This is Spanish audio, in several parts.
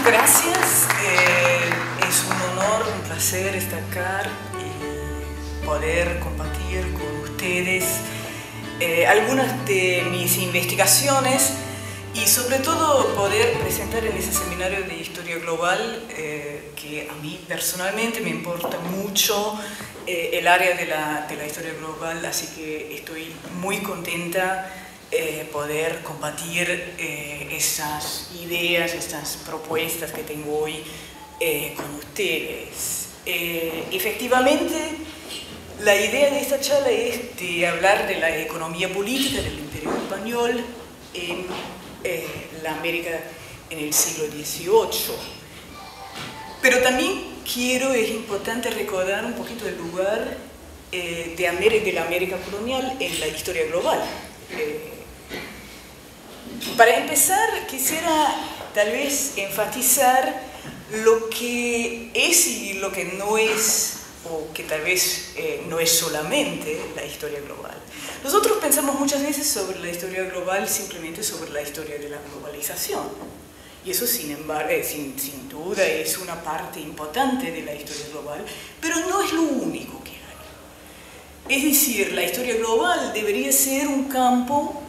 gracias. Es un honor, un placer estar acá y poder compartir con ustedes algunas de mis investigaciones y sobre todo poder presentar en ese seminario de Historia Global que a mí personalmente me importa mucho el área de la historia global, así que estoy muy contenta poder compartir esas ideas, estas propuestas que tengo hoy con ustedes. Efectivamente, la idea de esta charla es de hablar de la economía política del Imperio Español en la América en el siglo XVIII. Pero también es importante recordar un poquito el lugar de la América colonial en la historia global. Para empezar, quisiera tal vez enfatizar lo que es y lo que no es, o que tal vez no es solamente la historia global. Nosotros pensamos muchas veces sobre la historia global simplemente sobre la historia de la globalización. Y eso, sin embargo, sin duda es una parte importante de la historia global, pero no es lo único que hay. Es decir, la historia global debería ser un campo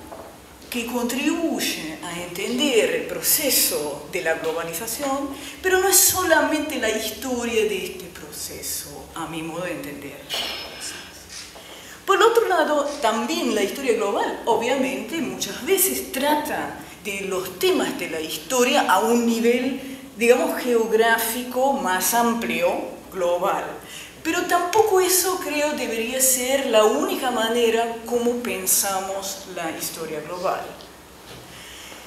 que contribuye a entender el proceso de la globalización, pero no es solamente la historia de este proceso, a mi modo de entender. Por otro lado, también la historia global, obviamente, muchas veces trata de los temas de la historia a un nivel, digamos, geográfico más amplio, global. Pero tampoco eso, creo, debería ser la única manera como pensamos la historia global.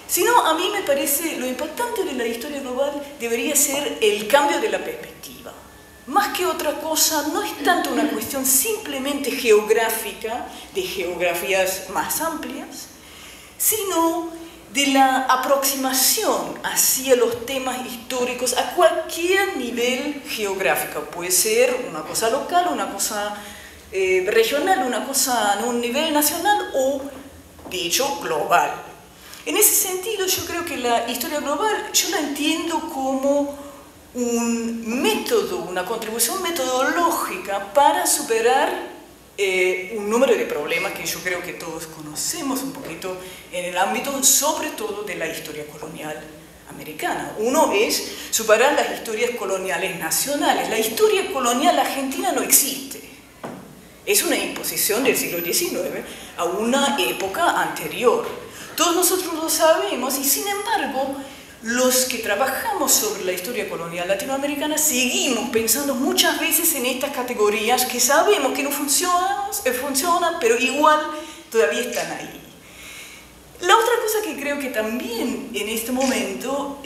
Sino, a mí me parece, lo importante de la historia global debería ser el cambio de la perspectiva. Más que otra cosa, no es tanto una cuestión simplemente geográfica, de geografías más amplias, sino de la aproximación hacia los temas históricos a cualquier nivel geográfico. Puede ser una cosa local, una cosa regional, una cosa a un nivel nacional o, de hecho, global. En ese sentido, yo creo que la historia global, yo la entiendo como un método, una contribución metodológica para superar un número de problemas que yo creo que todos conocemos un poquito en el ámbito, sobre todo de la historia colonial americana. Uno es superar las historias coloniales nacionales. La historia colonial argentina no existe. Es una imposición del siglo XIX a una época anterior. Todos nosotros lo sabemos y, sin embargo, los que trabajamos sobre la historia colonial latinoamericana seguimos pensando muchas veces en estas categorías que sabemos que no funcionan, pero igual todavía están ahí. La otra cosa que creo que también en este momento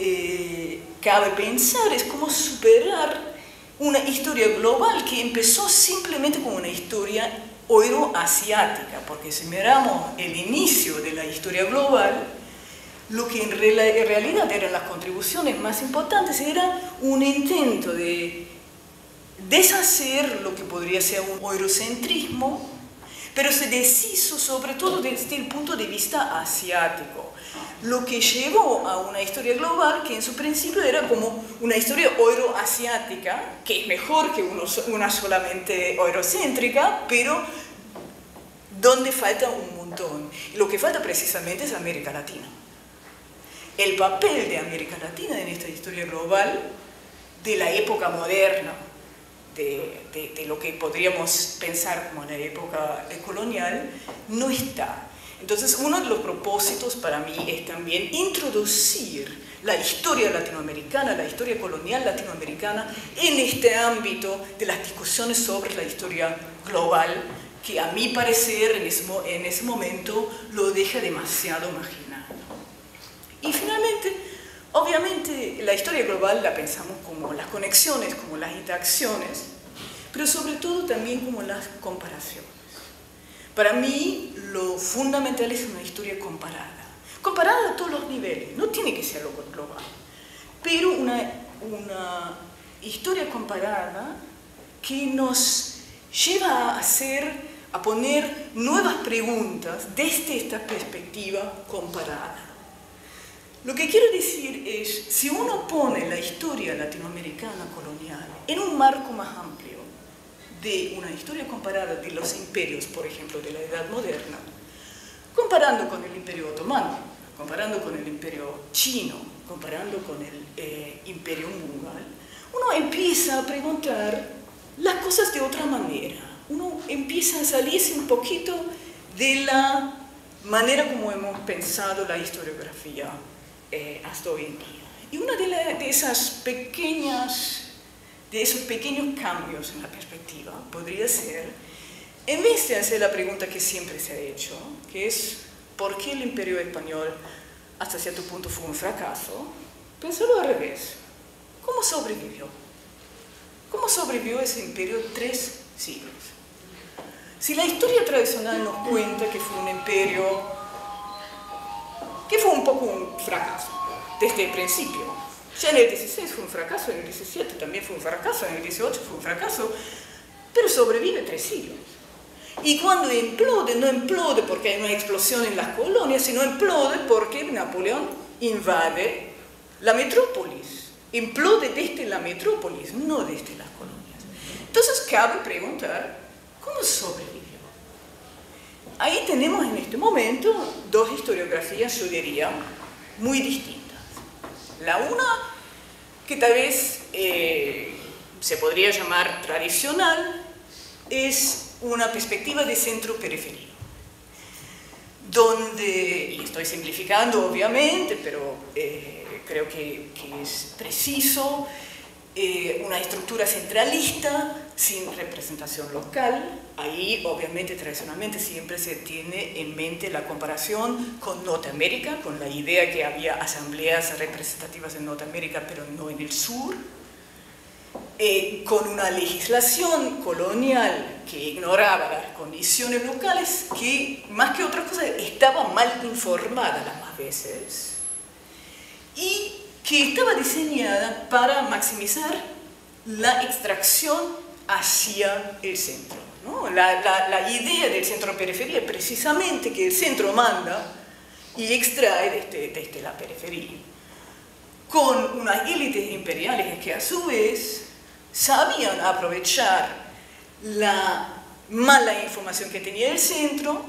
cabe pensar es cómo superar una historia global que empezó simplemente como una historia euroasiática, porque si miramos el inicio de la historia global, lo que en realidad eran las contribuciones más importantes era un intento de deshacer lo que podría ser un eurocentrismo, pero se deshizo sobre todo desde el punto de vista asiático, lo que llevó a una historia global que en su principio era como una historia euroasiática, que es mejor que una solamente eurocéntrica, pero donde falta un montón. Y lo que falta precisamente es América Latina. El papel de América Latina en esta historia global de la época moderna, de lo que podríamos pensar como la época colonial, no está. Entonces, uno de los propósitos para mí es también introducir la historia latinoamericana, la historia colonial latinoamericana en este ámbito de las discusiones sobre la historia global, que a mi parecer en ese momento lo deja demasiado marginal. Y finalmente, obviamente, la historia global la pensamos como las conexiones, como las interacciones, pero sobre todo también como las comparaciones. Para mí, lo fundamental es una historia comparada. Comparada a todos los niveles, no tiene que ser lo global, pero una historia comparada que nos lleva a poner nuevas preguntas desde esta perspectiva comparada. Lo que quiero decir es, si uno pone la historia latinoamericana colonial en un marco más amplio de una historia comparada de los imperios, por ejemplo, de la Edad Moderna, comparando con el Imperio Otomano, comparando con el Imperio Chino, comparando con el Imperio Mongol, uno empieza a preguntar las cosas de otra manera. Uno empieza a salirse un poquito de la manera como hemos pensado la historiografía hasta hoy en día. Y uno de esos pequeños cambios en la perspectiva podría ser, en vez de hacer la pregunta que siempre se ha hecho, que es ¿por qué el Imperio Español hasta cierto punto fue un fracaso?, pensarlo al revés. ¿Cómo sobrevivió? ¿Cómo sobrevivió ese imperio 3 siglos? Si la historia tradicional nos cuenta que fue un imperio que fue un poco un fracaso desde el principio. Ya en el 16 fue un fracaso, en el 17 también fue un fracaso, en el 18 fue un fracaso, pero sobrevive 3 siglos. Y cuando implode, no implode porque hay una explosión en las colonias, sino implode porque Napoleón invade la metrópolis. Implode desde la metrópolis, no desde las colonias. Entonces cabe preguntar, ¿cómo sobrevivió? Ahí tenemos en este momento dos historiografías, yo diría, muy distintas. La una, que tal vez se podría llamar tradicional, es una perspectiva de centro-periferia, donde, y estoy simplificando obviamente, pero creo que es preciso, una estructura centralista sin representación local. Ahí obviamente tradicionalmente siempre se tiene en mente la comparación con Norteamérica, con la idea que había asambleas representativas en Norteamérica pero no en el sur, con una legislación colonial que ignoraba las condiciones locales, que más que otra cosa estaba mal informada las más veces y que estaba diseñada para maximizar la extracción hacia el centro, ¿no? La idea del centro-periferia es precisamente que el centro manda y extrae desde la periferia, con unas élites imperiales que a su vez sabían aprovechar la mala información que tenía el centro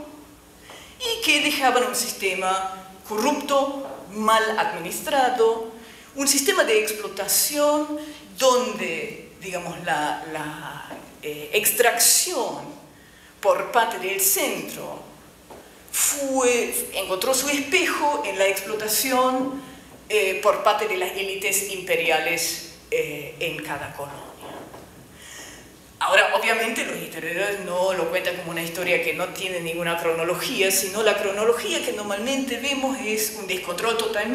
y que dejaban un sistema corrupto, mal administrado, un sistema de explotación donde, digamos, la extracción por parte del centro encontró su espejo en la explotación por parte de las élites imperiales en cada colonia. Ahora, obviamente, los historiadores no lo cuentan como una historia que no tiene ninguna cronología, sino la cronología que normalmente vemos es un descontrol total,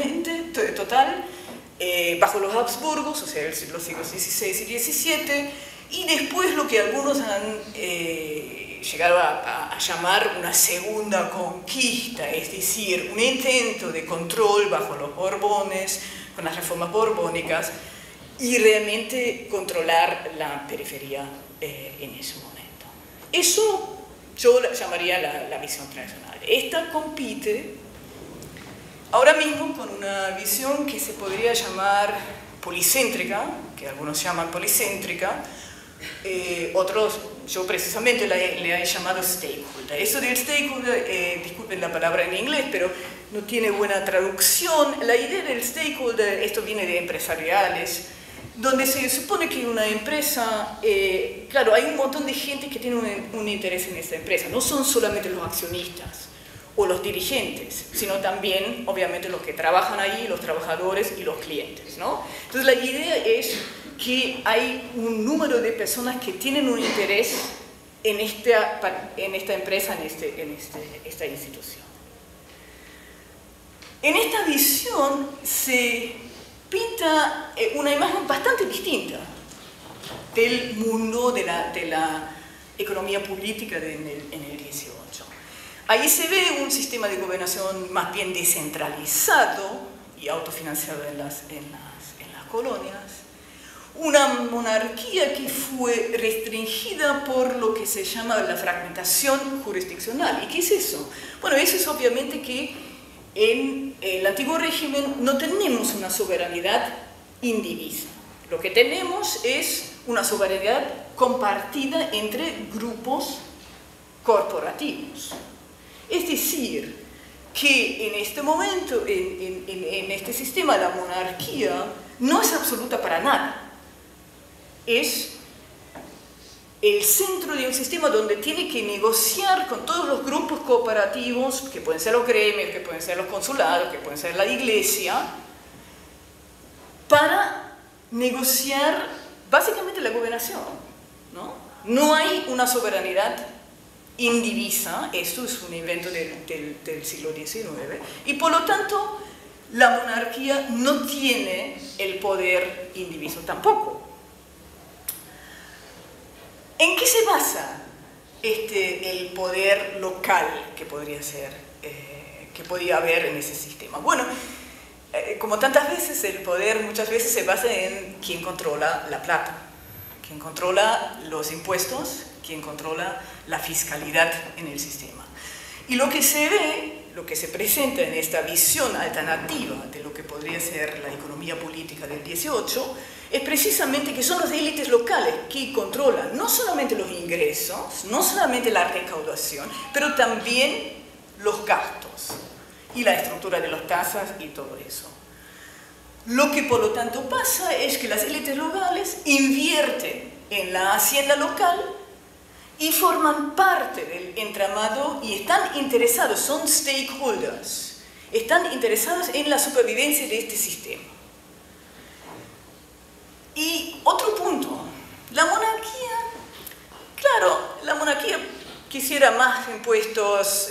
bajo los Habsburgos, o sea, los siglos XVI y XVII, y después lo que algunos han llegado a llamar una segunda conquista, es decir, un intento de control bajo los Borbones, con las reformas borbónicas, y realmente controlar la periferia en ese momento. Eso yo llamaría la visión tradicional. Esta compite ahora mismo con una visión que se podría llamar policéntrica, que algunos llaman policéntrica, otros, yo precisamente le he llamado stakeholder. Eso del stakeholder, disculpen la palabra en inglés, pero no tiene buena traducción. La idea del stakeholder, esto viene de empresariales, donde se supone que una empresa, claro, hay un montón de gente que tiene un interés en esta empresa, no son solamente los accionistas o los dirigentes, sino también, obviamente, los que trabajan ahí, los trabajadores y los clientes, ¿no? Entonces, la idea es que hay un número de personas que tienen un interés en esta empresa, en esta institución. En esta visión se pinta una imagen bastante distinta del mundo de la economía política en el 18. Ahí se ve un sistema de gobernación más bien descentralizado y autofinanciado en las colonias, una monarquía que fue restringida por lo que se llama la fragmentación jurisdiccional. ¿Y qué es eso? Bueno, eso es obviamente que en el antiguo régimen no tenemos una soberanidad indivisa. Lo que tenemos es una soberanidad compartida entre grupos corporativos. Es decir, que en este momento, en este sistema, la monarquía no es absoluta para nada. Es el centro de un sistema donde tiene que negociar con todos los grupos cooperativos, que pueden ser los gremios, que pueden ser los consulados, que pueden ser la iglesia, para negociar básicamente la gobernación, ¿no? No hay una soberanidad indivisa, esto es un invento del siglo XIX, y por lo tanto la monarquía no tiene el poder indiviso tampoco. ¿En qué se basa el poder local que podría ser, que podría haber en ese sistema? Bueno, como tantas veces, el poder muchas veces se basa en quién controla la plata, quién controla los impuestos, quién controla la fiscalidad en el sistema. Y lo que se ve, lo que se presenta en esta visión alternativa de lo que podría ser la economía política del 18, es precisamente que son las élites locales que controlan no solamente los ingresos, no solamente la recaudación, pero también los gastos y la estructura de las tasas y todo eso. Lo que por lo tanto pasa es que las élites locales invierten en la hacienda local y forman parte del entramado y están interesados, son stakeholders, están interesados en la supervivencia de este sistema. Y otro punto, la monarquía, claro, la monarquía quisiera más impuestos,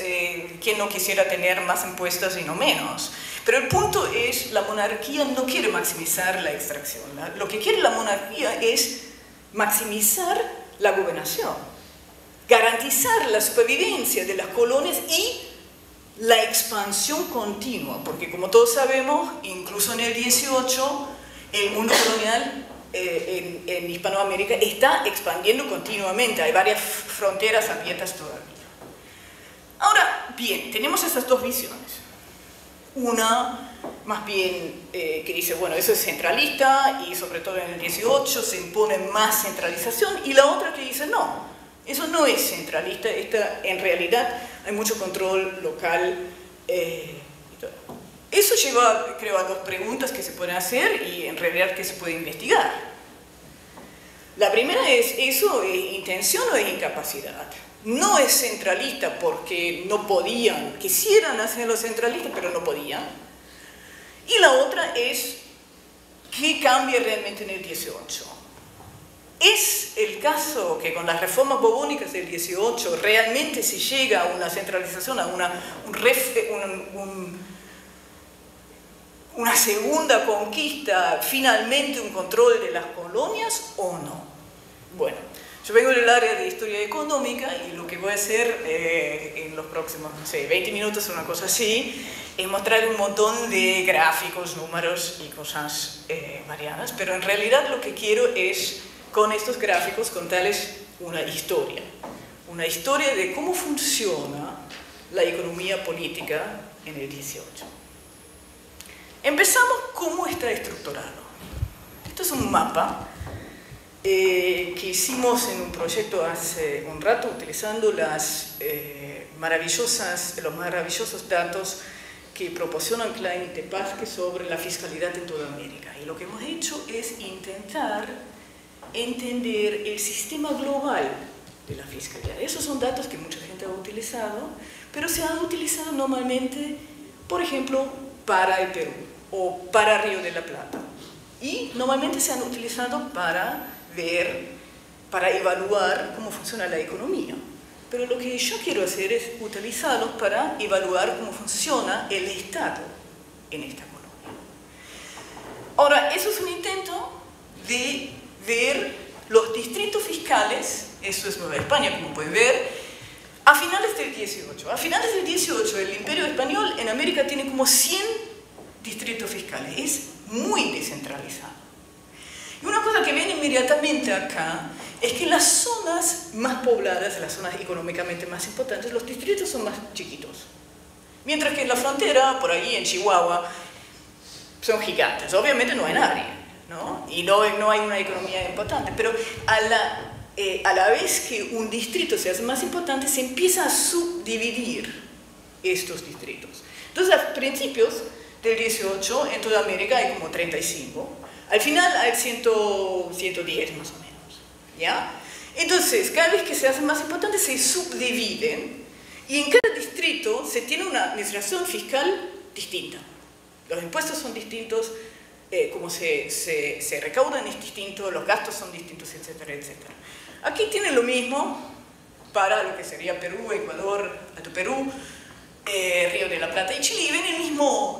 ¿quién no quisiera tener más impuestos y no menos? Pero el punto es, la monarquía no quiere maximizar la extracción, ¿no? Lo que quiere la monarquía es maximizar la gobernación, garantizar la supervivencia de las colonias y la expansión continua, porque como todos sabemos, incluso en el 18, el mundo colonial en Hispanoamérica está expandiendo continuamente, hay varias fronteras abiertas todavía. Ahora, bien, tenemos estas dos visiones. Una, más bien, que dice, bueno, eso es centralista y sobre todo en el 18 se impone más centralización, y la otra que dice, no, eso no es centralista, en realidad hay mucho control local. Eso lleva, creo, a dos preguntas que se pueden hacer y en realidad que se puede investigar. La primera es, ¿eso es intención o es incapacidad? No es centralista porque no podían, quisieran hacerlo centralista, pero no podían. Y la otra es, ¿qué cambia realmente en el 18? ¿Es el caso que con las reformas borbónicas del 18 realmente se llega a una centralización, a una segunda conquista, finalmente un control de las colonias o no? Bueno, yo vengo del área de historia económica y lo que voy a hacer en los próximos, no sé, 20 minutos o una cosa así, es mostrar un montón de gráficos, números y cosas variadas, pero en realidad lo que quiero es, con estos gráficos, contarles una historia de cómo funciona la economía política en el 18. Empezamos cómo está estructurado. Esto es un mapa que hicimos en un proyecto hace un rato utilizando los maravillosos datos que proporcionan Klein y Tepazque sobre la fiscalidad en toda América. Y lo que hemos hecho es intentar entender el sistema global de la fiscalidad. Esos son datos que mucha gente ha utilizado, pero se han utilizado normalmente, por ejemplo, para el Perú o para Río de la Plata. Y normalmente se han utilizado para evaluar cómo funciona la economía. Pero lo que yo quiero hacer es utilizarlos para evaluar cómo funciona el Estado en esta colonia. Ahora, eso es un intento de ver los distritos fiscales, eso es Nueva España, como pueden ver, a finales del 18. A finales del 18, el Imperio Español en América tiene como 100 distritos fiscales, es muy descentralizado. Y una cosa que ven inmediatamente acá es que las zonas más pobladas, las zonas económicamente más importantes, los distritos son más chiquitos. Mientras que en la frontera, por ahí en Chihuahua, son gigantes. Obviamente no hay nadie, ¿no? Y no hay una economía importante, pero a la vez que un distrito se hace más importante, se empieza a subdividir estos distritos. Entonces, a principios del 18, en toda América hay como 35. Al final hay 110 más o menos, ¿ya? Entonces, cada vez que se hace más importante, se subdividen y en cada distrito se tiene una administración fiscal distinta. Los impuestos son distintos, como se recaudan es distinto, los gastos son distintos, etcétera, etcétera. Aquí tienen lo mismo para lo que sería Perú, Ecuador, Alto Perú, Río de la Plata y Chile, y ven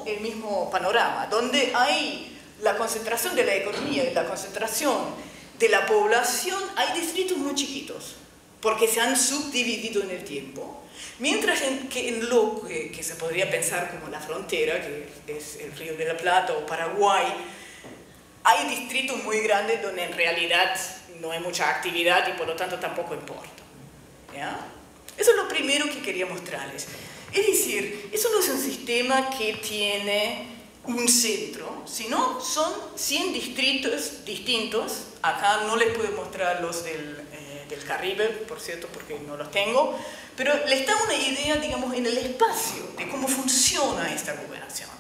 el mismo panorama, donde hay la concentración de la economía y la concentración de la población. Hay distritos muy chiquitos, porque se han subdividido en el tiempo, mientras que en lo que se podría pensar como la frontera, que es el Río de la Plata o Paraguay, hay distritos muy grandes donde en realidad no hay mucha actividad y por lo tanto tampoco importa, ¿ya? Eso es lo primero que quería mostrarles. Es decir, eso no es un sistema que tiene un centro, sino son 100 distritos distintos. Acá no les puedo mostrar los del Caribe, por cierto, porque no los tengo, pero les da una idea, digamos, en el espacio de cómo funciona esta gobernación,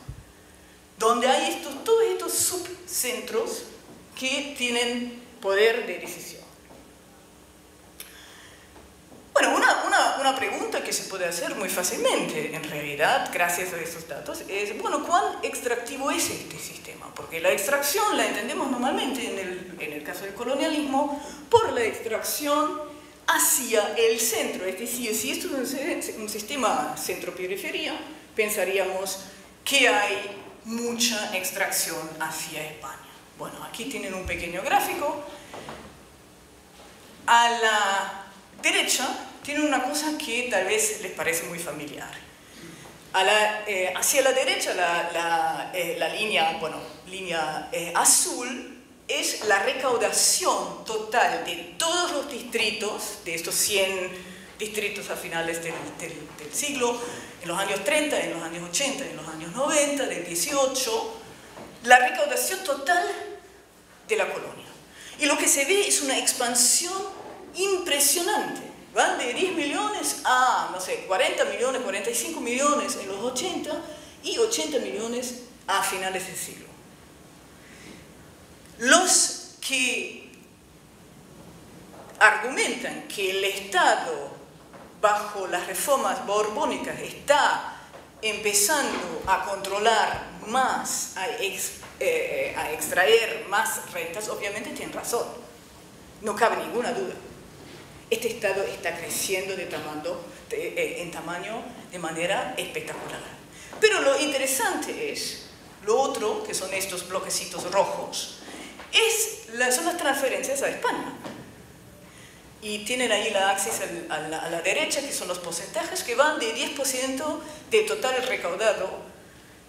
donde hay todos estos subcentros que tienen poder de decisión. Bueno, una pregunta que se puede hacer muy fácilmente, en realidad, gracias a estos datos, es, bueno, ¿cuán extractivo es este sistema? Porque la extracción la entendemos normalmente, en el caso del colonialismo, por la extracción hacia el centro. Es decir, si esto es un sistema centro-periferia, pensaríamos que hay mucha extracción hacia España. Bueno, aquí tienen un pequeño gráfico. A la derecha tienen una cosa que tal vez les parece muy familiar. Hacia la derecha, la línea azul es la recaudación total de todos los distritos, de estos 100 distritos a finales del siglo, en los años 30, en los años 80, en los años 90, del 18, la recaudación total de la colonia. Y lo que se ve es una expansión impresionante. Van de 10 millones a, no sé, 40 millones, 45 millones en los 80 y 80 millones a finales del siglo. Los que argumentan que el Estado, bajo las reformas borbónicas, está empezando a controlar más, a extraer más rentas, obviamente tienen razón. No cabe ninguna duda. Este Estado está creciendo en tamaño de manera espectacular. Pero lo interesante es, lo otro, que son estos bloquecitos rojos, son las transferencias a España. Y tienen ahí la axis a la derecha, que son los porcentajes que van de 10% del total recaudado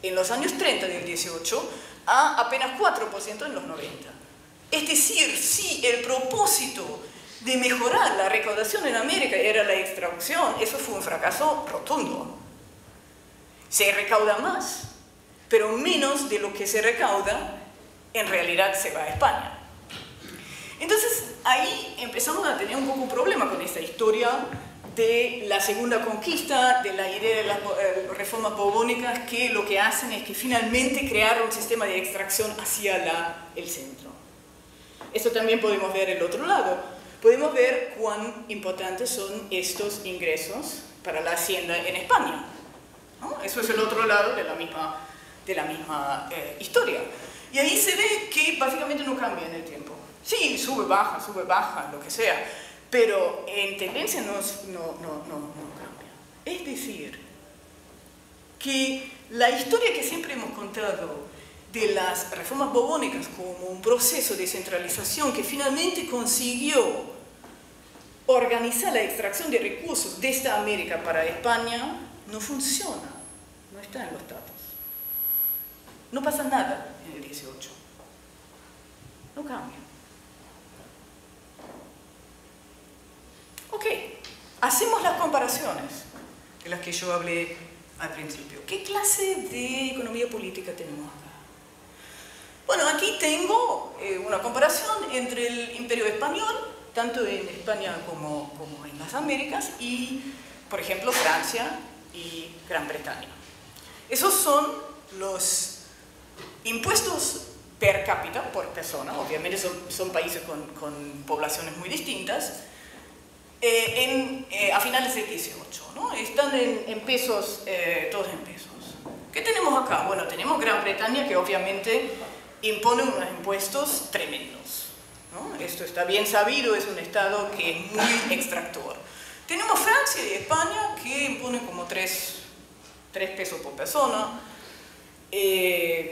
en los años 30 del 18 a apenas 4% en los 90. Es decir, si el propósito de mejorar la recaudación en América era la extracción, eso fue un fracaso rotundo. Se recauda más, pero menos de lo que se recauda en realidad se va a España. Entonces ahí empezamos a tener un poco un problema con esta historia de la segunda conquista, de la idea de las reformas borbónicas, que lo que hacen es que finalmente crearon un sistema de extracción hacia el centro. Esto también podemos ver el otro lado. Podemos ver cuán importantes son estos ingresos para la hacienda en España, ¿no? Eso es el otro lado de la misma historia. Y ahí se ve que básicamente no cambia en el tiempo. Sí, sube, baja, lo que sea, pero en tendencia no cambia. Es decir, que la historia que siempre hemos contado de las reformas borbónicas como un proceso de centralización que finalmente consiguió organizar la extracción de recursos desde América para España, no funciona, no está en los datos. No pasa nada en el 18, no cambia. Ok, hacemos las comparaciones de las que yo hablé al principio. ¿Qué clase de economía política tenemos acá? Bueno, aquí tengo una comparación entre el Imperio Español, tanto en España como en las Américas, y, por ejemplo, Francia y Gran Bretaña. Esos son los impuestos per cápita, por persona, obviamente son países con poblaciones muy distintas, a finales del 18, ¿no? Están en pesos, todos en pesos. ¿Qué tenemos acá? Bueno, tenemos Gran Bretaña, que obviamente impone unos impuestos tremendos, ¿no? Esto está bien sabido, es un estado que es muy extractor. Tenemos Francia y España, que imponen como 3 pesos por persona, no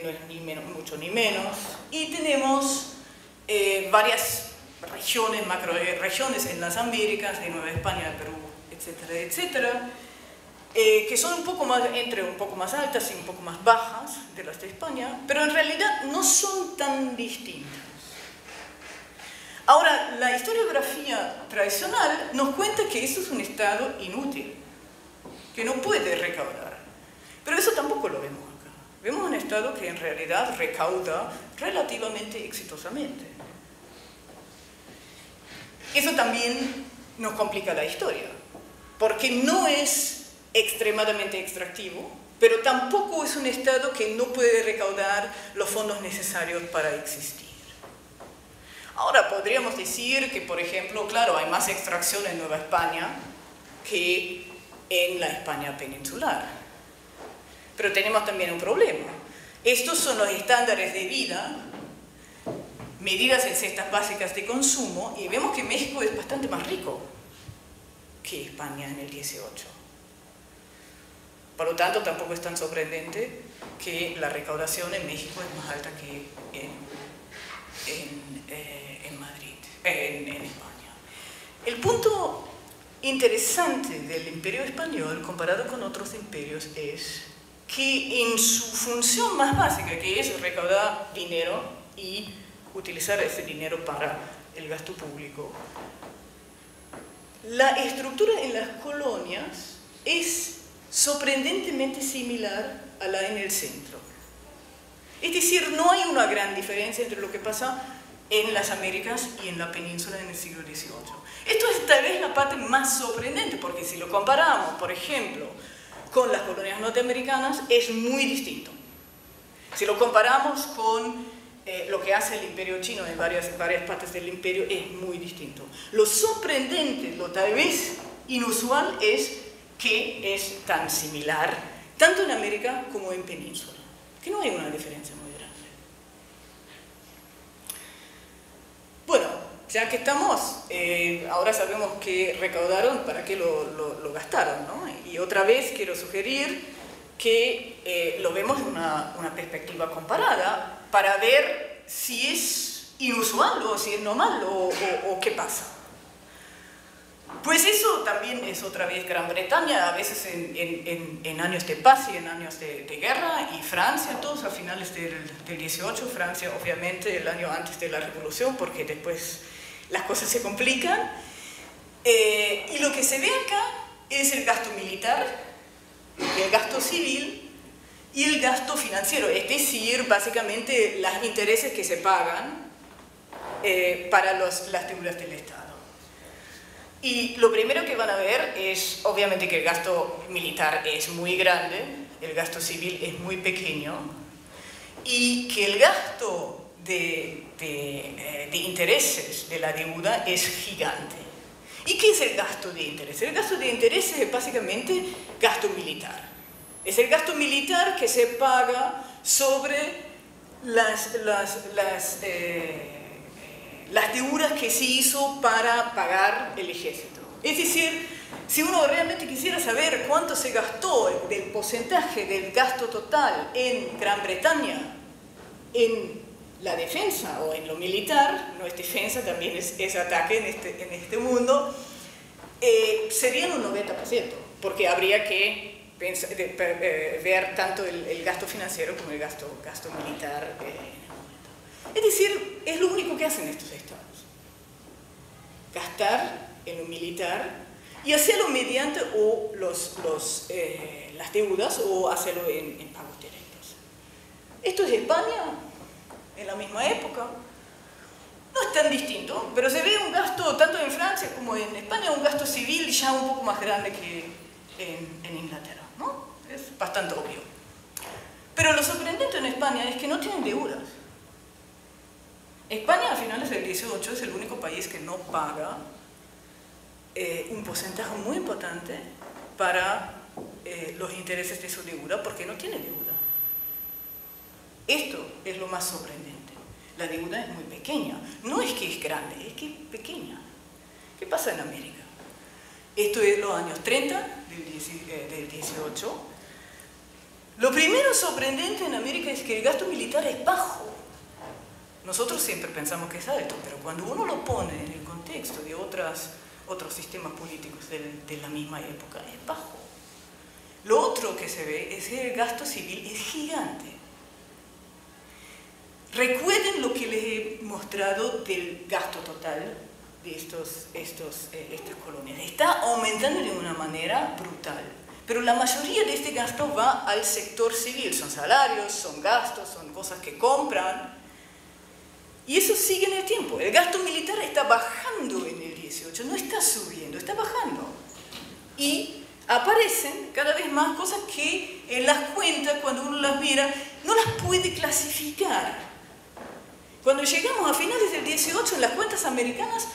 es ni mucho ni menos, y tenemos varias regiones, macroregiones en las Américas, de Nueva España, Perú, etcétera, etcétera, que son un poco más altas y un poco más bajas de las de España, pero en realidad no son tan distintas. Ahora, la historiografía tradicional nos cuenta que esto es un estado inútil, que no puede recaudar, pero eso tampoco lo vemos acá. Vemos un estado que en realidad recauda relativamente exitosamente. Eso también nos complica la historia, porque no es extremadamente extractivo, pero tampoco es un estado que no puede recaudar los fondos necesarios para existir. Ahora, podríamos decir que, por ejemplo, claro, hay más extracción en Nueva España que en la España peninsular. Pero tenemos también un problema. Estos son los estándares de vida medidas en cestas básicas de consumo, y vemos que México es bastante más rico que España en el 18. Por lo tanto, tampoco es tan sorprendente que la recaudación en México es más alta que en España. El punto interesante del Imperio Español comparado con otros imperios es que en su función más básica, que es recaudar dinero y utilizar ese dinero para el gasto público, la estructura en las colonias es sorprendentemente similar a la en el centro. Es decir, no hay una gran diferencia entre lo que pasa en las Américas y en la península en el siglo XVIII. Esto es tal vez la parte más sorprendente, porque si lo comparamos, por ejemplo, con las colonias norteamericanas, es muy distinto. Si lo comparamos con lo que hace el imperio chino en varias partes del imperio, es muy distinto. Lo sorprendente, lo tal vez inusual, es que es tan similar, tanto en América como en península, que no hay una diferencia muy grande. Bueno, ya que estamos, ahora sabemos qué recaudaron, para qué lo gastaron, ¿no? Y otra vez quiero sugerir que lo vemos en una perspectiva comparada para ver si es inusual o si es normal o qué pasa. Pues eso también es otra vez Gran Bretaña, a veces en años de paz y en años de guerra, y Francia, todos a finales del 18, Francia obviamente el año antes de la Revolución, porque después las cosas se complican. Y lo que se ve acá es el gasto militar, el gasto civil y el gasto financiero, es decir, básicamente los intereses que se pagan para las deudas del Estado. Y lo primero que van a ver es, obviamente, que el gasto militar es muy grande, el gasto civil es muy pequeño, y que el gasto de intereses de la deuda es gigante. ¿Y qué es el gasto de intereses? El gasto de intereses es básicamente gasto militar. Es el gasto militar que se paga sobre las deudas que se hizo para pagar el ejército. Es decir, si uno realmente quisiera saber cuánto se gastó del porcentaje del gasto total en Gran Bretaña en la defensa o en lo militar, no es defensa, también es ataque en este mundo, serían un 90%, porque habría que ver tanto el gasto financiero como el gasto militar en el momento. Es decir, es lo único que hacen estos estados. Gastar en lo militar y hacerlo mediante las las deudas o hacerlo en pagos directos. Esto es España, en la misma época. No es tan distinto, pero se ve un gasto, tanto en Francia como en España, un gasto civil ya un poco más grande que en Inglaterra, ¿no? Es bastante obvio. Pero lo sorprendente en España es que no tienen deudas. España a finales del 18 es el único país que no paga un porcentaje muy importante para los intereses de su deuda porque no tiene deuda. Esto es lo más sorprendente. La deuda es muy pequeña. No es que es grande, es que es pequeña. ¿Qué pasa en América? Esto es los años 30 del 18. Lo primero sorprendente en América es que el gasto militar es bajo. Nosotros siempre pensamos que es alto, pero cuando uno lo pone en el contexto de otros sistemas políticos de la misma época, es bajo. Lo otro que se ve es que el gasto civil es gigante. Recuerden lo que les he mostrado del gasto total de estas colonias. Está aumentando de una manera brutal, pero la mayoría de este gasto va al sector civil. Son salarios, son gastos, son cosas que compran. Y eso sigue en el tiempo. El gasto militar está bajando en el 18, no está subiendo, está bajando. Y aparecen cada vez más cosas que en las cuentas, cuando uno las mira, no las puede clasificar. Cuando llegamos a finales del 18, en las cuentas americanas,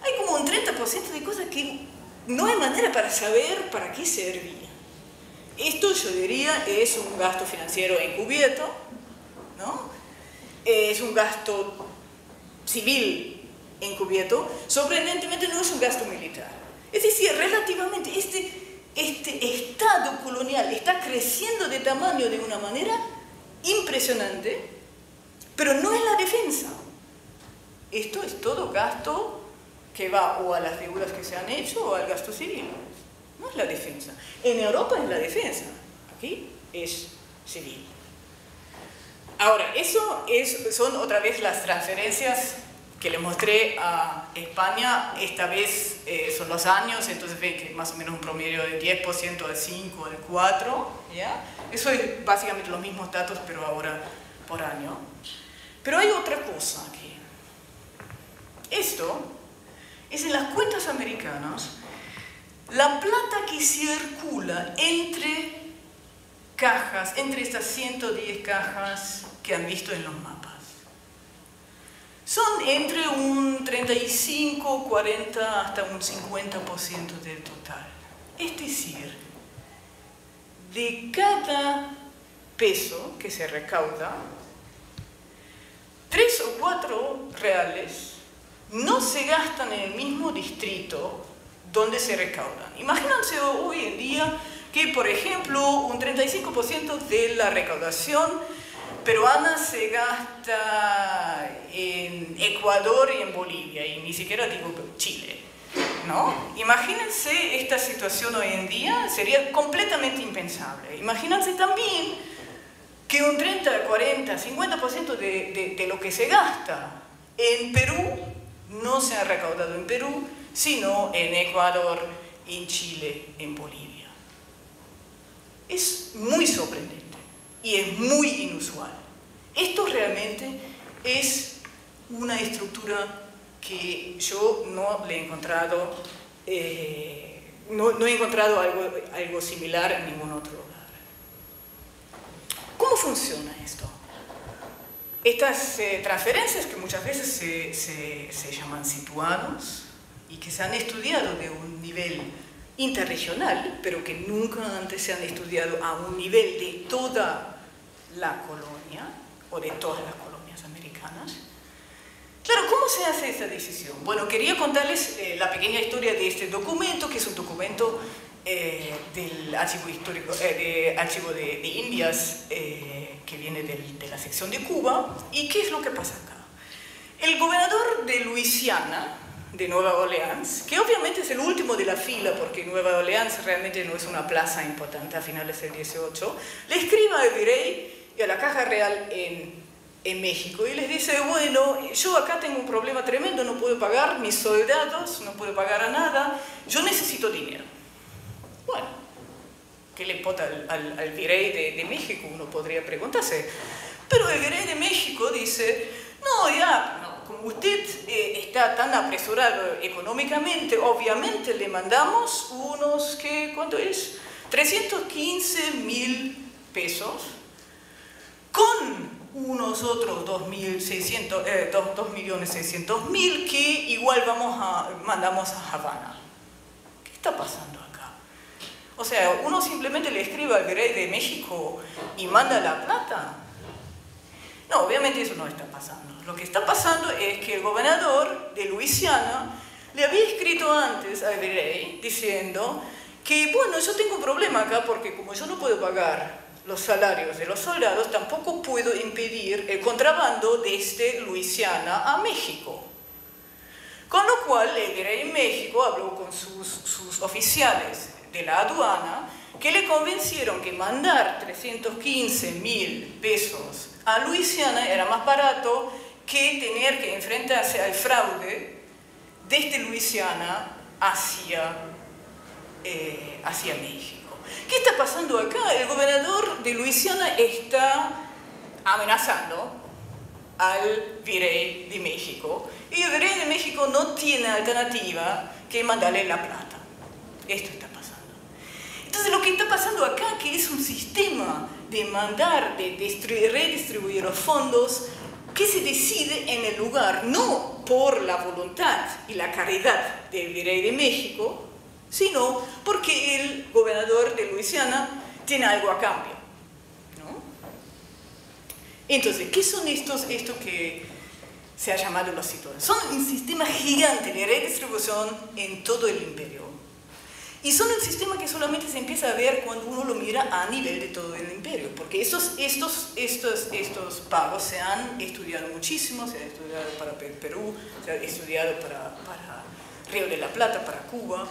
hay como un 30% de cosas que no hay manera para saber para qué servía. Esto, yo diría, es un gasto financiero encubierto, ¿no? Es un gasto civil encubierto. Sorprendentemente no es un gasto militar. Es decir, relativamente, este Estado colonial está creciendo de tamaño de una manera impresionante, pero no es la defensa. Esto es todo gasto que va o a las deudas que se han hecho o al gasto civil. No es la defensa. En Europa es la defensa. Aquí es civil. Ahora, son otra vez las transferencias que les mostré a España. Esta vez son los años, entonces ven que más o menos un promedio de 10% al 5, al 4. ¿Ya? Eso es básicamente los mismos datos, pero ahora por año. Pero hay otra cosa aquí. Esto es en las cuentas americanas la plata que circula entre cajas, entre estas 110 cajas que han visto en los mapas. Son entre un 35, 40 hasta un 50% del total. Es decir, de cada peso que se recauda, 3 o 4 reales no se gastan en el mismo distrito donde se recaudan. Imagínense hoy en día que, por ejemplo, un 35% de la recaudación peruana se gasta en Ecuador y en Bolivia, y ni siquiera digo Chile, ¿no? Imagínense esta situación hoy en día, sería completamente impensable. Imagínense también que un 30, 40, 50% de lo que se gasta en Perú no se ha recaudado en Perú, sino en Ecuador, en Chile, en Bolivia. Es muy sorprendente y es muy inusual. Esto realmente es una estructura que yo no le he encontrado, no he encontrado algo similar en ningún otro lugar. ¿Cómo funciona esto? Estas transferencias, que muchas veces se llaman situados y que se han estudiado de un nivel interregional, pero que nunca antes se han estudiado a un nivel de toda la colonia o de todas las colonias americanas. Claro, ¿cómo se hace esta decisión? Bueno, quería contarles la pequeña historia de este documento, que es un documento del archivo histórico, archivo de Indias, que viene de la sección de Cuba. ¿Y qué es lo que pasa acá? El gobernador de Luisiana, de Nueva Orleans, que obviamente es el último de la fila, porque Nueva Orleans realmente no es una plaza importante a finales del 18, le escribe al virrey y a la Caja Real en México y les dice: bueno, yo acá tengo un problema tremendo, no puedo pagar mis soldados, no puedo pagar a nada, yo necesito dinero. Bueno, ¿qué le importa al virrey de México? Uno podría preguntarse. Pero el virrey de México dice, no, ya, no, como usted está tan apresurado económicamente, obviamente le mandamos unos, ¿cuánto es? 315.000 pesos con unos otros 2.600.000 que igual mandamos a Habana. ¿Qué está pasando acá? O sea, uno simplemente le escribe al virrey de México y manda la plata. No, obviamente eso no está pasando. Lo que está pasando es que el gobernador de Luisiana le había escrito antes al virrey diciendo que, bueno, yo tengo un problema acá porque como yo no puedo pagar los salarios de los soldados, tampoco puedo impedir el contrabando desde Luisiana a México. Con lo cual, el virrey de México habló con sus oficiales de la aduana que le convencieron que mandar 315.000 pesos a Luisiana era más barato que tener que enfrentarse al fraude desde Luisiana hacia México. ¿Qué está pasando acá? El gobernador de Luisiana está amenazando al virrey de México y el virrey de México no tiene alternativa que mandarle la plata. Esto está pasando. Entonces lo que está pasando acá que es un sistema de redistribuir los fondos que se decide en el lugar, no por la voluntad y la caridad del virrey de México, sino porque el gobernador de Luisiana tiene algo a cambio, ¿no? Entonces, ¿qué son estos que se ha llamado los citones? Son un sistema gigante de redistribución en todo el imperio. Y son un sistema que solamente se empieza a ver cuando uno lo mira a nivel de todo el imperio, porque estos pagos se han estudiado muchísimo, se han estudiado para Perú, se han estudiado para Río de la Plata, para Cuba.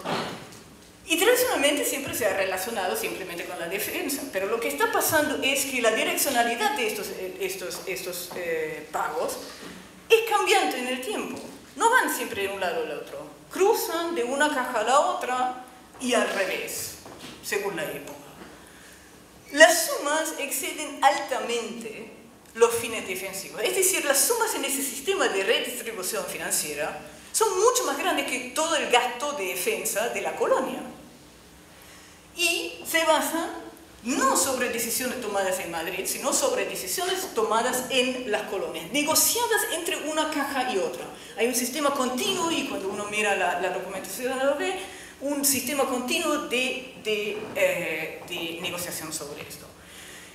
Y tradicionalmente siempre se ha relacionado simplemente con la defensa, pero lo que está pasando es que la direccionalidad de estos pagos es cambiante en el tiempo. No van siempre de un lado al otro, cruzan de una caja a la otra y al revés, según la época. Las sumas exceden altamente los fines defensivos, es decir, las sumas en ese sistema de redistribución financiera son mucho más grandes que todo el gasto de defensa de la colonia. Y se basan no sobre decisiones tomadas en Madrid, sino sobre decisiones tomadas en las colonias, negociadas entre una caja y otra. Hay un sistema continuo, y cuando uno mira la documentación lo ve, un sistema continuo de negociación sobre esto.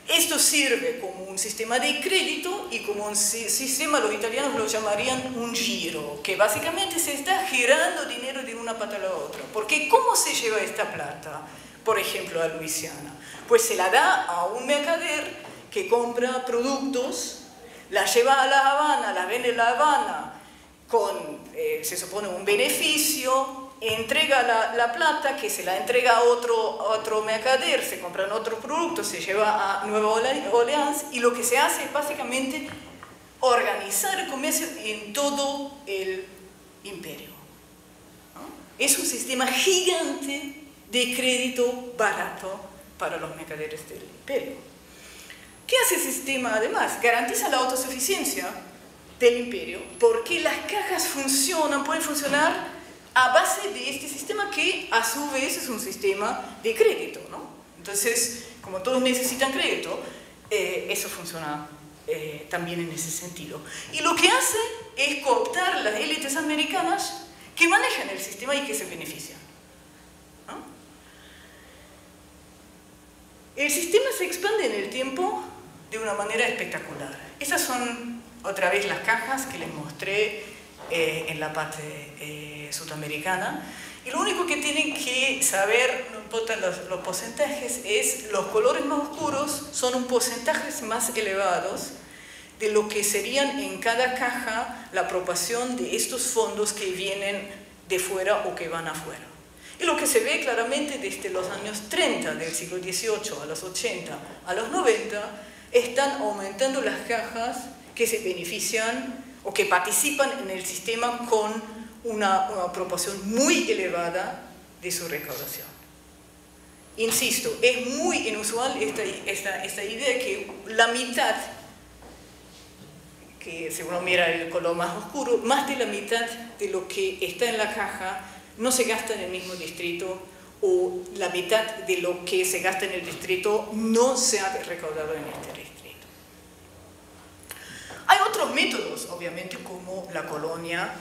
Esto sirve como un sistema de crédito y como un sistema, los italianos lo llamarían un giro, que básicamente se está girando dinero de una pata a la otra. Porque ¿cómo se lleva esta plata, por ejemplo, a Luisiana? Pues se la da a un mercader que compra productos, la lleva a La Habana, la vende en La Habana con, se supone, un beneficio, entrega la plata, que se la entrega a otro mercader, se compran otro producto, se lleva a Nueva Orleans, y lo que se hace es básicamente organizar el comercio en todo el imperio, ¿no? Es un sistema gigante de crédito barato para los mercaderes del imperio. ¿Qué hace el sistema además? Garantiza la autosuficiencia del imperio, porque las cajas pueden funcionar a base de este sistema que a su vez es un sistema de crédito, ¿no? Entonces, como todos necesitan crédito, eso funciona también en ese sentido. Y lo que hace es cooptar las élites americanas que manejan el sistema y que se benefician, ¿no? El sistema se expande en el tiempo de una manera espectacular. Estas son otra vez las cajas que les mostré en la parte sudamericana, y lo único que tienen que saber, no importan los porcentajes, es los colores más oscuros son un porcentajes más elevados de lo que serían en cada caja la apropiación de estos fondos que vienen de fuera o que van afuera. Y lo que se ve claramente desde los años 30 del siglo XVIII a los 80 a los 90, están aumentando las cajas que se benefician o que participan en el sistema con una proporción muy elevada de su recaudación. insisto, es muy inusual esta idea que la mitad, que si uno mira el color más oscuro, más de la mitad de lo que está en la caja no se gasta en el mismo distrito, o la mitad de lo que se gasta en el distrito no se ha recaudado en este distrito. Hay otros métodos, obviamente, como la colonia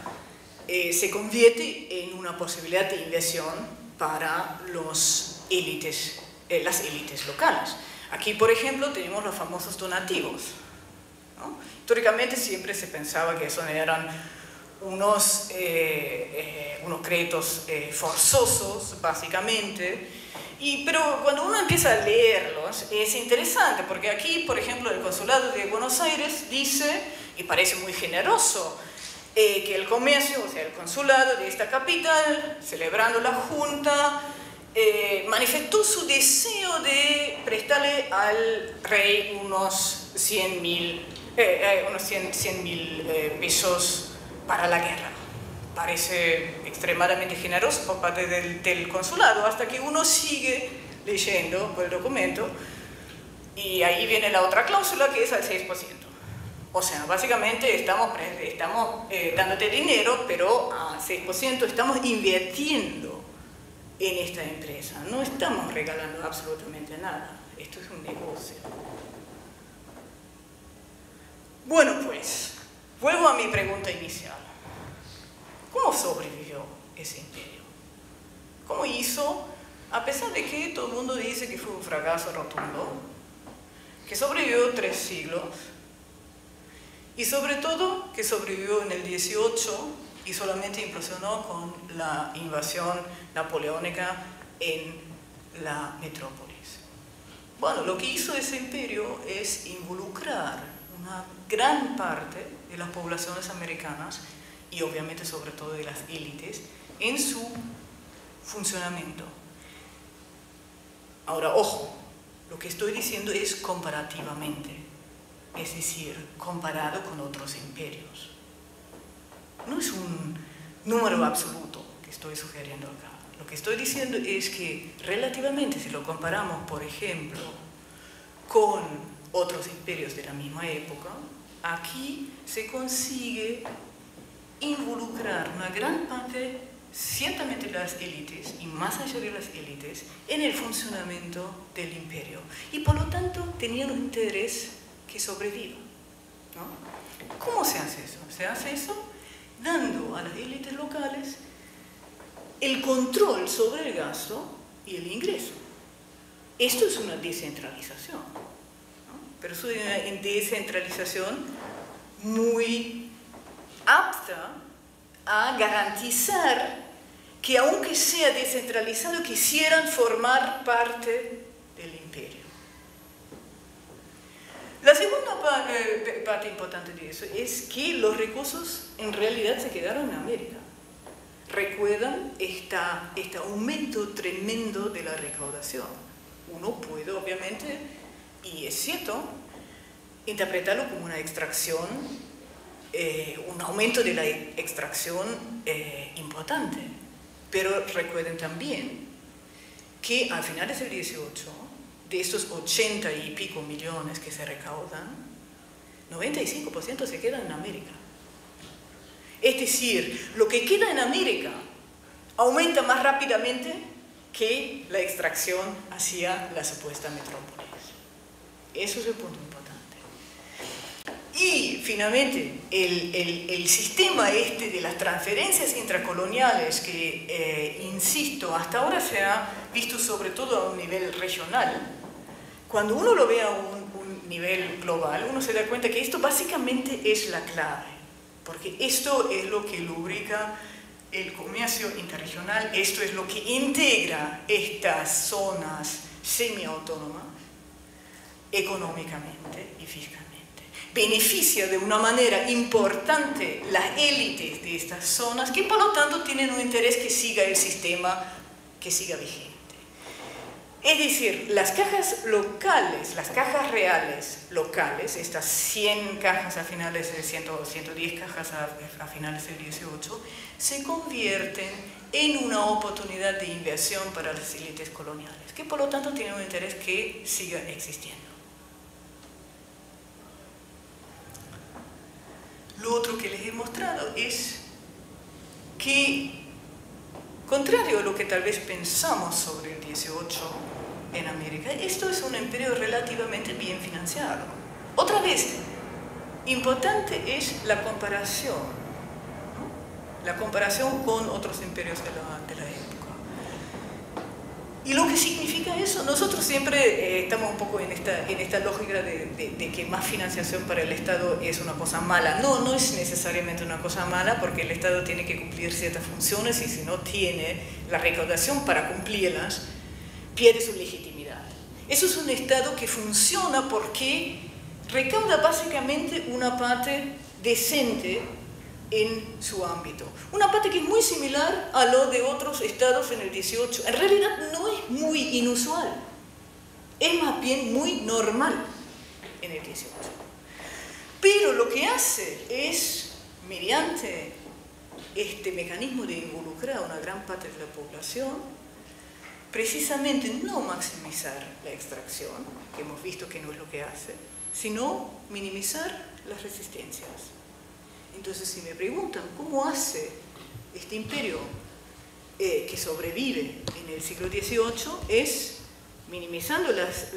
se convierte en una posibilidad de inversión para las élites locales. Aquí, por ejemplo, tenemos los famosos donativos, ¿no? Históricamente siempre se pensaba que esos eran unos créditos forzosos, básicamente, pero cuando uno empieza a leerlos es interesante, porque aquí, por ejemplo, el Consulado de Buenos Aires dice, y parece muy generoso, que el comercio, o sea, el consulado de esta capital, celebrando la Junta, manifestó su deseo de prestarle al rey unos 100.000 pesos para la guerra. Parece extremadamente generoso por parte del consulado, hasta que uno sigue leyendo el documento y ahí viene la otra cláusula, que es al 6%. O sea, básicamente estamos dándote dinero, pero a 6% estamos invirtiendo en esta empresa. No estamos regalando absolutamente nada. Esto es un negocio. Bueno, pues, vuelvo a mi pregunta inicial. ¿Cómo sobrevivió ese imperio? ¿Cómo hizo, a pesar de que todo el mundo dice que fue un fracaso rotundo, que sobrevivió 3 siglos, y sobre todo que sobrevivió en el 18 y solamente implosionó con la invasión napoleónica en la metrópolis? Bueno, lo que hizo ese imperio es involucrar una gran parte de las poblaciones americanas y obviamente sobre todo de las élites en su funcionamiento. Ahora, ojo, lo que estoy diciendo es comparativamente, es decir, comparado con otros imperios. No es un número absoluto que estoy sugiriendo acá. Lo que estoy diciendo es que relativamente, si lo comparamos, por ejemplo, con otros imperios de la misma época, aquí se consigue involucrar una gran parte, ciertamente de las élites y más allá de las élites, en el funcionamiento del imperio. Y por lo tanto tenían un interés que sobreviva, ¿no? ¿Cómo se hace eso? Se hace eso dando a las élites locales el control sobre el gasto y el ingreso. Esto es una descentralización, ¿no? Pero es una descentralización muy apta a garantizar que, aunque sea descentralizado, quisieran formar parte del imperio. La segunda parte importante de eso es que los recursos en realidad se quedaron en América. Recuerdan este aumento tremendo de la recaudación. Uno puede, obviamente, y es cierto, interpretarlo como una extracción, un aumento de la extracción importante. Pero recuerden también que a finales del 18, de estos 80 y pico millones que se recaudan, 95% se quedan en América. Es decir, lo que queda en América aumenta más rápidamente que la extracción hacia la supuesta metrópolis. Eso es el punto importante. Y finalmente, el sistema de las transferencias intracoloniales que, insisto, hasta ahora se ha visto sobre todo a un nivel regional. Cuando uno lo ve a un nivel global, uno se da cuenta que esto básicamente es la clave, porque esto es lo que lubrica el comercio interregional, esto es lo que integra estas zonas semiautónomas económicamente y fiscalmente. Beneficia de una manera importante las élites de estas zonas, que por lo tanto tienen un interés que siga el sistema, que siga vigente. Es decir, las cajas locales, las cajas reales locales, estas 100 cajas a finales de 110 cajas a finales del 18, se convierten en una oportunidad de inversión para las élites coloniales, que por lo tanto tienen un interés que siga existiendo. Lo otro que les he mostrado es que, contrario a lo que tal vez pensamos sobre el 18 en América, esto es un imperio relativamente bien financiado. Otra vez, importante es la comparación, ¿no? La comparación con otros imperios de la época. ¿Y lo que significa eso? Nosotros siempre estamos un poco en esta lógica de que más financiación para el Estado es una cosa mala. No, no es necesariamente una cosa mala, porque el Estado tiene que cumplir ciertas funciones y si no tiene la recaudación para cumplirlas, pierde su legitimidad. Eso es un Estado que funciona porque recauda básicamente una parte decente en su ámbito. Una parte que es muy similar a lo de otros estados en el 18. En realidad no es muy inusual, es más bien muy normal en el 18. Pero lo que hace es, mediante este mecanismo de involucrar a una gran parte de la población, precisamente no maximizar la extracción, que hemos visto que no es lo que hace, sino minimizar las resistencias. Entonces, si me preguntan cómo hace este imperio que sobrevive en el siglo XVIII, es minimizando las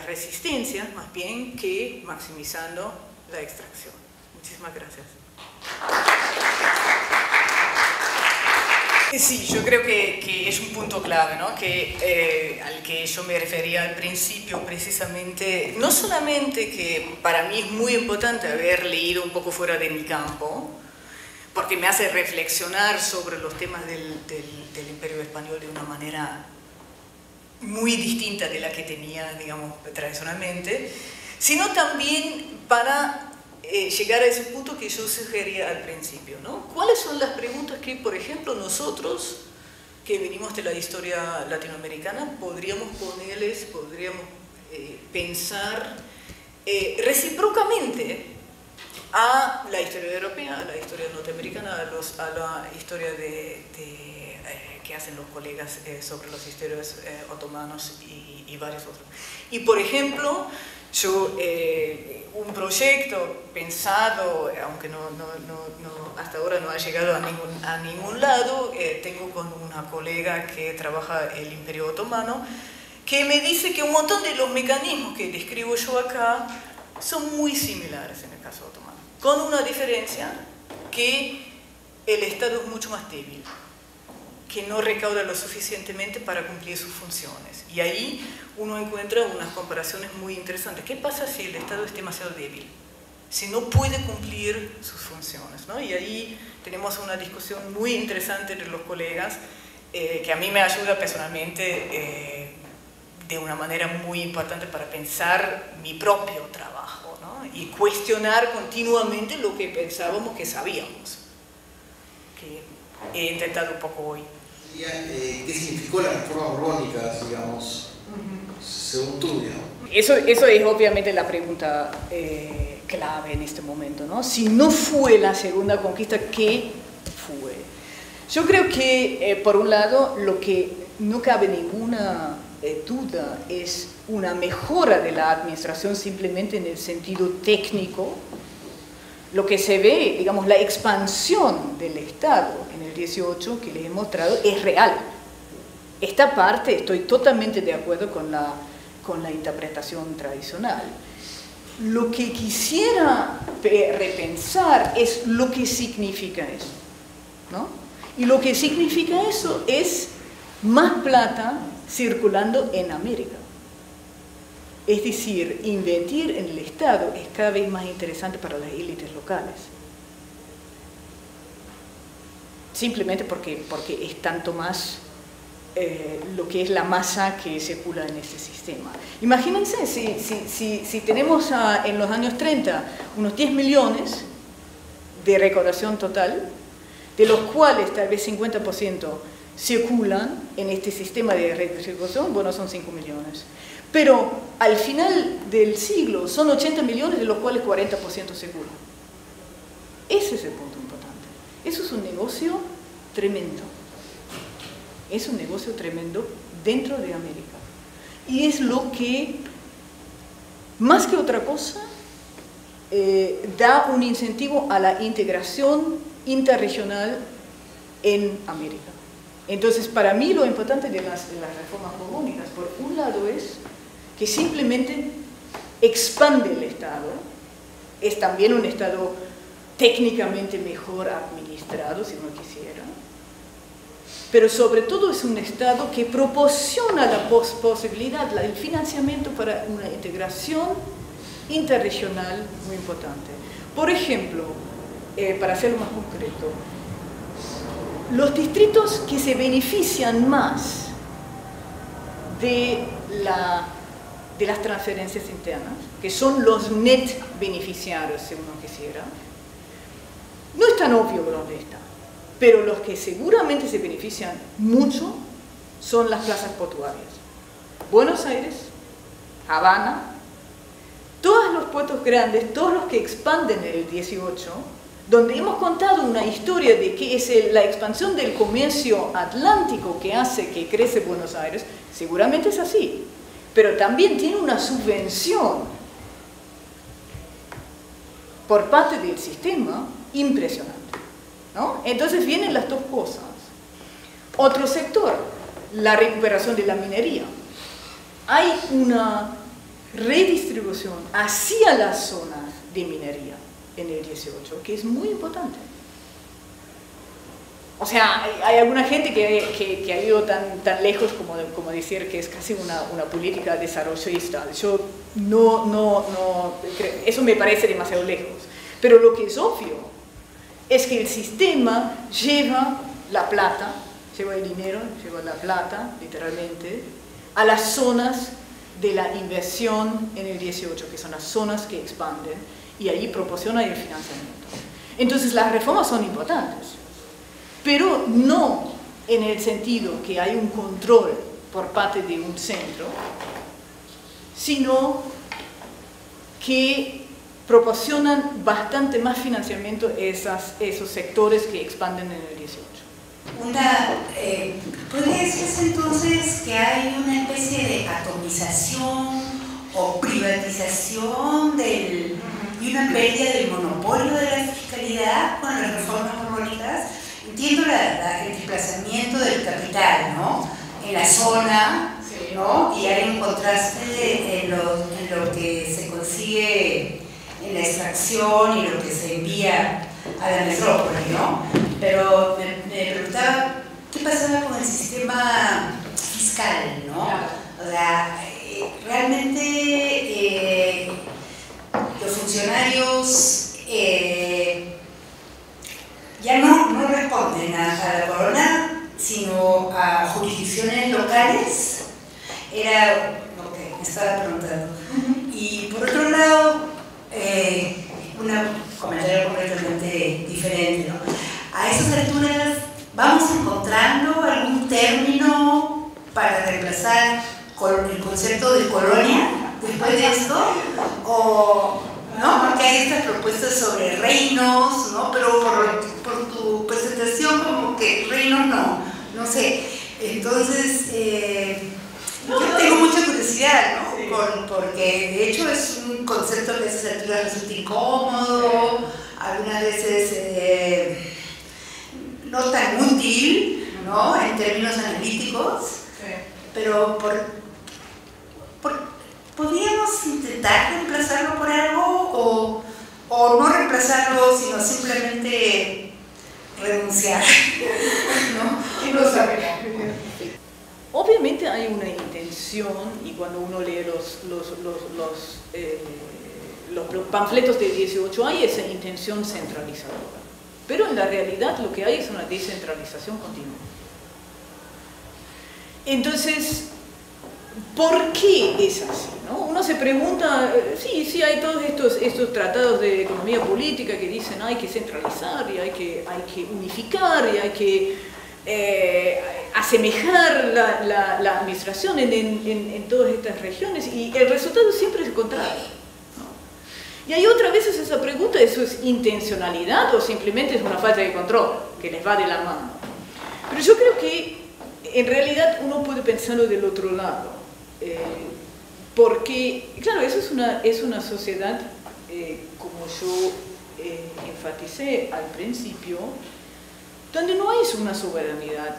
resistencias más bien que maximizando la extracción. Muchísimas gracias. Sí, yo creo que es un punto clave, ¿no? Al que yo me refería al principio, precisamente, no solamente que para mí es muy importante haber leído un poco fuera de mi campo, porque me hace reflexionar sobre los temas del Imperio Español de una manera muy distinta de la que tenía, digamos, tradicionalmente, sino también para llegar a ese punto que yo sugería al principio, ¿no? ¿Cuáles son las preguntas que, por ejemplo, nosotros, que venimos de la historia latinoamericana, podríamos pensar recíprocamente a la historia europea, a la historia norteamericana, a la historia que hacen los colegas sobre los historias otomanos y varios otros? Y, por ejemplo, yo, un proyecto pensado, aunque hasta ahora no ha llegado a ningún lado, tengo con una colega que trabaja el Imperio Otomano, que me dice que un montón de los mecanismos que describo yo acá son muy similares en el caso otomano, con una diferencia que el Estado es mucho más débil, que no recauda lo suficientemente para cumplir sus funciones. Y ahí uno encuentra unas comparaciones muy interesantes. ¿Qué pasa si el Estado es demasiado débil? Si no puede cumplir sus funciones, ¿no? Y ahí tenemos una discusión muy interesante entre los colegas, que a mí me ayuda personalmente de una manera muy importante para pensar mi propio trabajo, ¿no? Y cuestionar continuamente lo que pensábamos que sabíamos, que he intentado un poco hoy. ¿Qué significó la reforma borbónica, digamos, según tú, digamos? Eso es obviamente la pregunta clave en este momento, ¿no? Si no fue la segunda conquista, ¿qué fue? Yo creo que, por un lado, lo que no cabe ninguna duda es una mejora de la administración simplemente en el sentido técnico. Lo que se ve, digamos, la expansión del Estado en el 18 que les he mostrado es real. Esta parte estoy totalmente de acuerdo con la interpretación tradicional. Lo que quisiera repensar es lo que significa eso, ¿no? Y lo que significa eso es más plata circulando en América. Es decir, invertir en el Estado es cada vez más interesante para las élites locales. Simplemente porque es tanto más lo que es la masa que circula en este sistema. Imagínense, si tenemos en los años 30 unos 10 millones de recaudación total, de los cuales tal vez 50% circulan en este sistema de redistribución, bueno, son 5 millones. Pero al final del siglo son 80 millones, de los cuales 40% circulan. Ese es el punto importante. Eso es un negocio tremendo. Es un negocio tremendo dentro de América. Y es lo que, más que otra cosa, da un incentivo a la integración interregional en América. Entonces, para mí lo importante de las reformas borbónicas, por un lado, es que simplemente expande el Estado, es también un Estado técnicamente mejor administrado, si uno quisiera, pero sobre todo es un Estado que proporciona la posibilidad, el financiamiento para una integración interregional muy importante. Por ejemplo, para hacerlo más concreto, los distritos que se benefician más de las transferencias internas, que son los net beneficiarios, si uno quisiera, no es tan obvio dónde están, pero los que seguramente se benefician mucho son las plazas portuarias. Buenos Aires, Habana, todos los puertos grandes, todos los que expanden en el 18, donde hemos contado una historia de que es la expansión del comercio atlántico que hace que crece Buenos Aires, seguramente es así, pero también tiene una subvención por parte del sistema impresionante, ¿no? Entonces vienen las dos cosas. Otro sector, la recuperación de la minería. Hay una redistribución hacia las zonas de minería en el 18, que es muy importante. O sea, hay alguna gente que ha ido tan lejos como decir que es casi una política desarrollista. Yo eso me parece demasiado lejos. Pero lo que es obvio es que el sistema lleva la plata, lleva el dinero, lleva la plata, literalmente, a las zonas de la inversión en el 18, que son las zonas que expanden, y allí proporciona el financiamiento. Entonces las reformas son importantes, pero no en el sentido que hay un control por parte de un centro, sino que proporcionan bastante más financiamiento a esos sectores que expanden en el 18. ¿Puede decirse entonces que hay una especie de atomización o privatización y una pérdida del monopolio de la fiscalidad con las reformas borbónicas? Entiendo el desplazamiento del capital, ¿no?, en la zona, ¿no?, y hay un contraste en lo que se consigue en la extracción y lo que se envía a la metrópoli, ¿no? Pero me preguntaba, ¿qué pasaba con el sistema fiscal, ¿no? O sea, realmente los funcionarios ya no responden a la corona, sino a jurisdicciones locales. Era lo que me estaba preguntando. Y por otro lado, un comentario completamente diferente, ¿no? A esas alturas, ¿vamos encontrando algún término para reemplazar el concepto de colonia después de esto? O, ¿no? Porque hay estas propuestas sobre reinos, ¿no? Pero por tu presentación como que reinos no sé. Entonces, yo tengo mucha curiosidad, ¿no? Sí. Porque de hecho es un concepto que a esas alturas resulta incómodo, algunas veces no tan útil, ¿no?, en términos analíticos, sí. Pero ¿podríamos intentar reemplazarlo por algo o no reemplazarlo, sino simplemente renunciar? ¿No? No sabemos. Obviamente hay una intención, y cuando uno lee los panfletos del 18 hay esa intención centralizadora, pero en la realidad lo que hay es una descentralización continua. Entonces, ¿por qué es así, no? Uno se pregunta, sí, hay todos estos tratados de economía política que dicen hay que centralizar y hay que unificar y hay que asemejar la administración en todas estas regiones, y el resultado siempre es el contrario, ¿no? Y hay otras veces esa pregunta, ¿eso es intencionalidad o simplemente es una falta de control que les va de la mano? Pero yo creo que en realidad uno puede pensarlo del otro lado, porque, claro, eso es una sociedad, como yo enfaticé al principio, donde no hay una soberanidad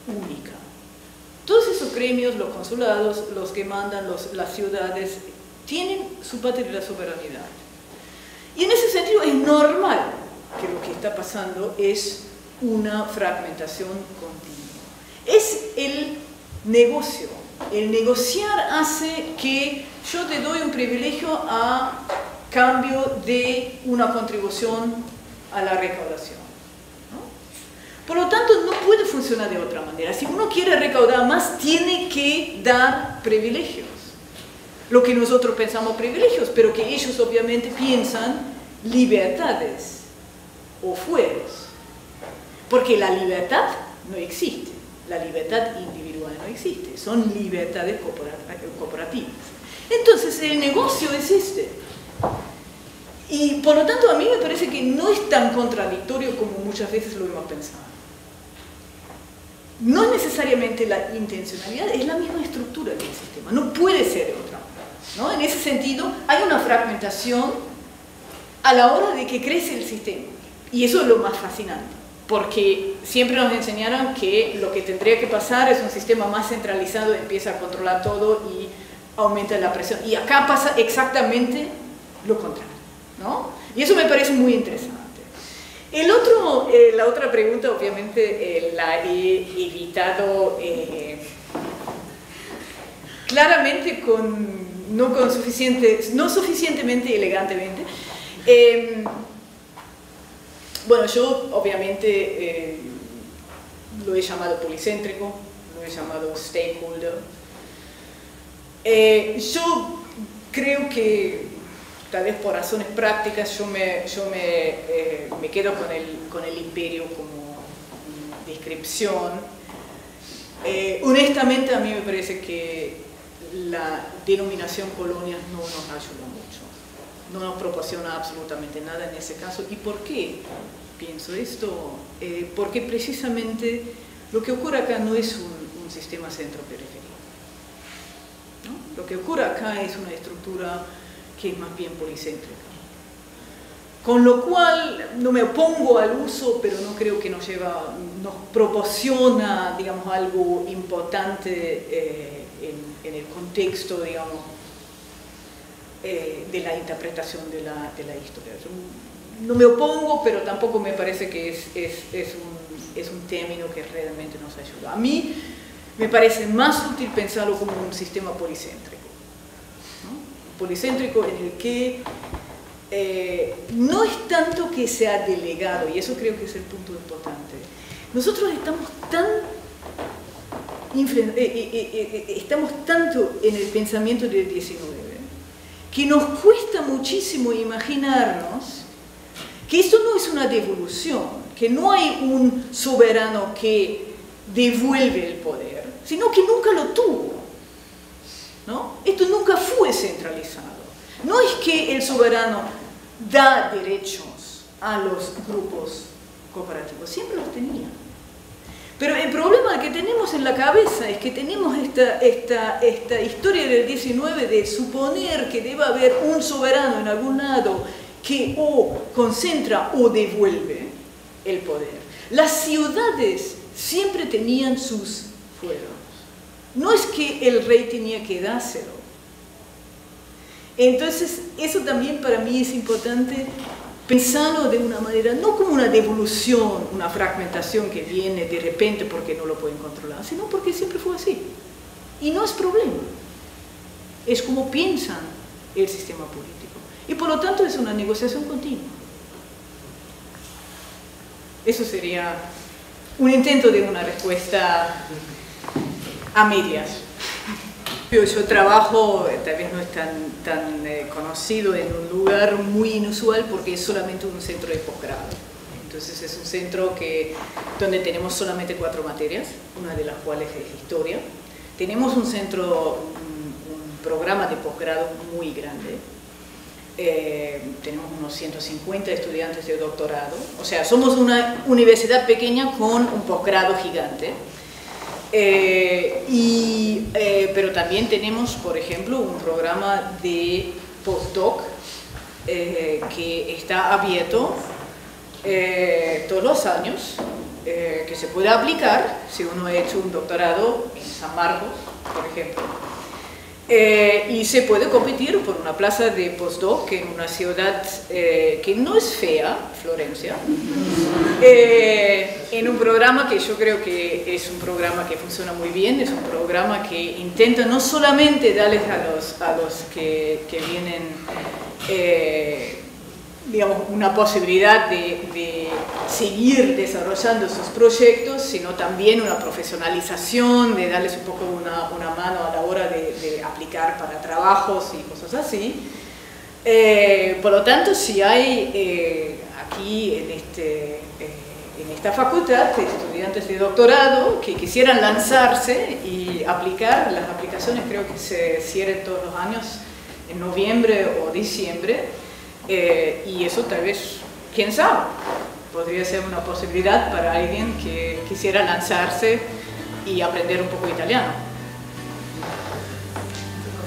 única. Todos esos gremios, los consulados, los que mandan las ciudades, tienen su parte de la soberanidad. Y en ese sentido es normal que lo que está pasando es una fragmentación continua. Es el negocio. El negociar hace que yo te doy un privilegio a cambio de una contribución a la recaudación, ¿no? Por lo tanto, no puede funcionar de otra manera. Si uno quiere recaudar más, tiene que dar privilegios. Lo que nosotros pensamos privilegios, pero que ellos obviamente piensan libertades o fueros. Porque la libertad no existe, la libertad individual no existe, son libertades corporativas. Entonces el negocio es este. Y por lo tanto a mí me parece que no es tan contradictorio como muchas veces lo hemos pensado. No es necesariamente la intencionalidad, es la misma estructura del sistema, no puede ser de otra manera, ¿no? En ese sentido hay una fragmentación a la hora de que crece el sistema. Y eso es lo más fascinante, porque siempre nos enseñaron que lo que tendría que pasar es un sistema más centralizado, empieza a controlar todo y aumenta la presión. Y acá pasa exactamente lo contrario, ¿no? Y eso me parece muy interesante. La otra pregunta, obviamente, la he evitado claramente no suficientemente elegantemente. Bueno, yo obviamente lo he llamado policéntrico, lo he llamado stakeholder. Yo creo que tal vez por razones prácticas yo me quedo con el imperio como descripción. Honestamente a mí me parece que la denominación colonias no nos ayuda mucho, no nos proporciona absolutamente nada en ese caso. ¿Y por qué pienso esto? Porque precisamente lo que ocurre acá no es un sistema centro-periferia, ¿no? Lo que ocurre acá es una estructura que es más bien policéntrica. Con lo cual no me opongo al uso, pero no creo que nos proporciona, digamos, algo importante en el contexto, digamos, de la interpretación de la historia. No me opongo, pero tampoco me parece que es un término que realmente nos ayuda. A mí me parece más útil pensarlo como un sistema policéntrico, ¿no? Policéntrico en el que no es tanto que sea delegado, y eso creo que es el punto importante. Nosotros estamos tanto en el pensamiento del 19 que nos cuesta muchísimo imaginarnos que esto no es una devolución, que no hay un soberano que devuelve el poder, sino que nunca lo tuvo, ¿no? Esto nunca fue centralizado. No es que el soberano da derechos a los grupos cooperativos, siempre los tenía. Pero el problema que tenemos en la cabeza es que tenemos esta historia del 19 de suponer que debe haber un soberano en algún lado que o concentra o devuelve el poder. Las ciudades siempre tenían sus fueros. No es que el rey tenía que dárselo. Entonces, eso también para mí es importante pensarlo de una manera, no como una devolución, una fragmentación que viene de repente porque no lo pueden controlar, sino porque siempre fue así. Y no es problema. Es como piensan el sistema político. Y por lo tanto es una negociación continua. Eso sería un intento de una respuesta a medias. Yo trabajo, tal vez no es tan conocido, en un lugar muy inusual porque es solamente un centro de posgrado. Entonces es un centro donde tenemos solamente 4 materias, una de las cuales es historia. Tenemos un programa de posgrado muy grande, tenemos unos 150 estudiantes de doctorado, o sea, somos una universidad pequeña con un posgrado gigante. Pero también tenemos, por ejemplo, un programa de postdoc que está abierto todos los años, que se puede aplicar si uno ha hecho un doctorado en San Marcos, por ejemplo. Y se puede competir por una plaza de postdoc en una ciudad que no es fea, Florencia, en un programa que yo creo que es un programa que funciona muy bien, es un programa que intenta no solamente darles a los que vienen, digamos, una posibilidad de seguir desarrollando sus proyectos, sino también una profesionalización, de darles un poco una mano a la hora de aplicar para trabajos y cosas así. Por lo tanto, si hay aquí en esta facultad estudiantes de doctorado que quisieran lanzarse y aplicar, las aplicaciones creo que se cierran todos los años en noviembre o diciembre, y eso tal vez, quién sabe, podría ser una posibilidad para alguien que quisiera lanzarse y aprender un poco italiano.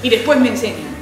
Y después me enseñan.